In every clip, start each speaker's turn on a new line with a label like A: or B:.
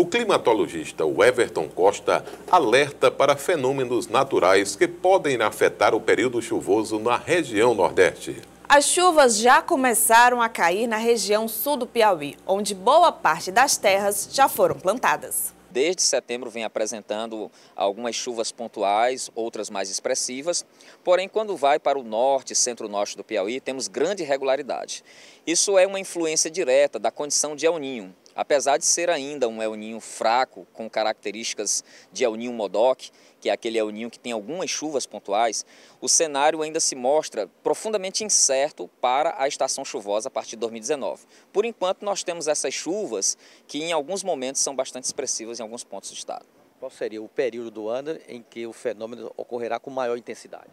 A: O climatologista Everton Costa alerta para fenômenos naturais que podem afetar o período chuvoso na região Nordeste.
B: As chuvas já começaram a cair na região sul do Piauí, onde boa parte das terras já foram plantadas.
C: Desde setembro vem apresentando algumas chuvas pontuais, outras mais expressivas, porém quando vai para o norte e centro-norte do Piauí temos grande irregularidade. Isso é uma influência direta da condição de El Niño. Apesar de ser ainda um El Niño fraco, com características de El Niño Modoc, que é aquele El Niño que tem algumas chuvas pontuais, o cenário ainda se mostra profundamente incerto para a estação chuvosa a partir de 2019. Por enquanto, nós temos essas chuvas que em alguns momentos são bastante expressivas em alguns pontos do estado.
D: Qual seria o período do ano em que o fenômeno ocorrerá com maior intensidade?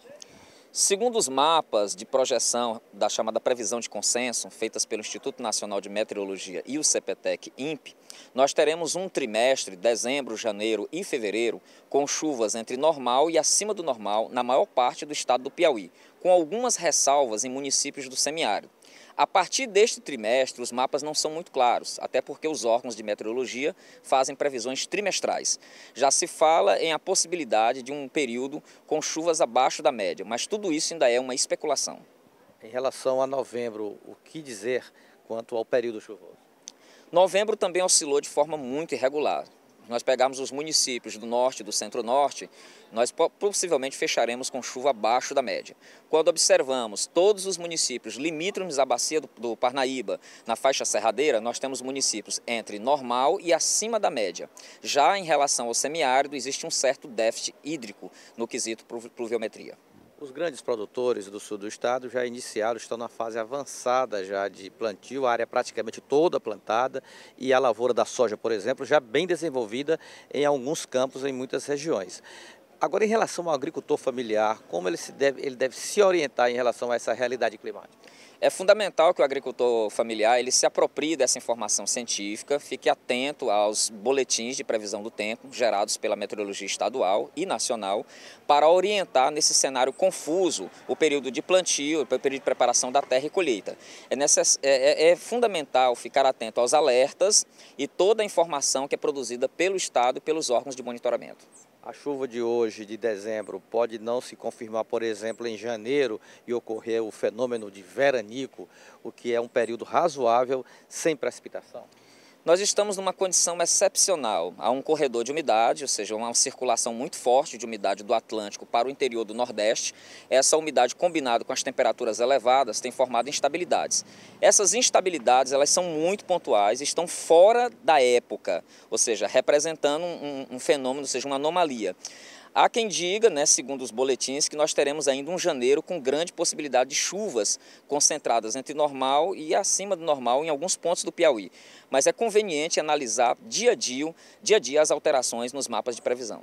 C: Segundo os mapas de projeção da chamada previsão de consenso, feitas pelo Instituto Nacional de Meteorologia e o CPTEC-INPE, nós teremos um trimestre, dezembro, janeiro e fevereiro, com chuvas entre normal e acima do normal na maior parte do estado do Piauí, com algumas ressalvas em municípios do semiárido. A partir deste trimestre, os mapas não são muito claros, até porque os órgãos de meteorologia fazem previsões trimestrais. Já se fala em a possibilidade de um período com chuvas abaixo da média, mas tudo isso ainda é uma especulação.
D: Em relação a novembro, o que dizer quanto ao período chuvoso?
C: Novembro também oscilou de forma muito irregular. Nós pegarmos os municípios do norte e do centro-norte, nós possivelmente fecharemos com chuva abaixo da média. Quando observamos todos os municípios limítrofes à bacia do Parnaíba, na faixa serradeira, nós temos municípios entre normal e acima da média. Já em relação ao semiárido, existe um certo déficit hídrico no quesito pluviometria.
D: Os grandes produtores do sul do estado já iniciaram, estão na fase avançada já de plantio, a área praticamente toda plantada e a lavoura da soja, por exemplo, já bem desenvolvida em alguns campos, em muitas regiões. Agora, em relação ao agricultor familiar, como ele deve se orientar em relação a essa realidade climática?
C: É fundamental que o agricultor familiar ele se aproprie dessa informação científica, fique atento aos boletins de previsão do tempo gerados pela meteorologia estadual e nacional para orientar nesse cenário confuso o período de plantio, o período de preparação da terra e colheita. É fundamental ficar atento aos alertas e toda a informação que é produzida pelo Estado e pelos órgãos de monitoramento.
D: A chuva de hoje, de dezembro, pode não se confirmar, por exemplo, em janeiro e ocorrer o fenômeno de veranico, o que é um período razoável sem precipitação?
C: Nós estamos numa condição excepcional. Há um corredor de umidade, ou seja, uma circulação muito forte de umidade do Atlântico para o interior do Nordeste. Essa umidade combinada com as temperaturas elevadas tem formado instabilidades. Essas instabilidades elas são muito pontuais, estão fora da época, ou seja, representando um fenômeno, ou seja, uma anomalia. Há quem diga, segundo os boletins, que nós teremos ainda um janeiro com grande possibilidade de chuvas concentradas entre normal e acima do normal em alguns pontos do Piauí. Mas é conveniente analisar dia a dia as alterações nos mapas de previsão.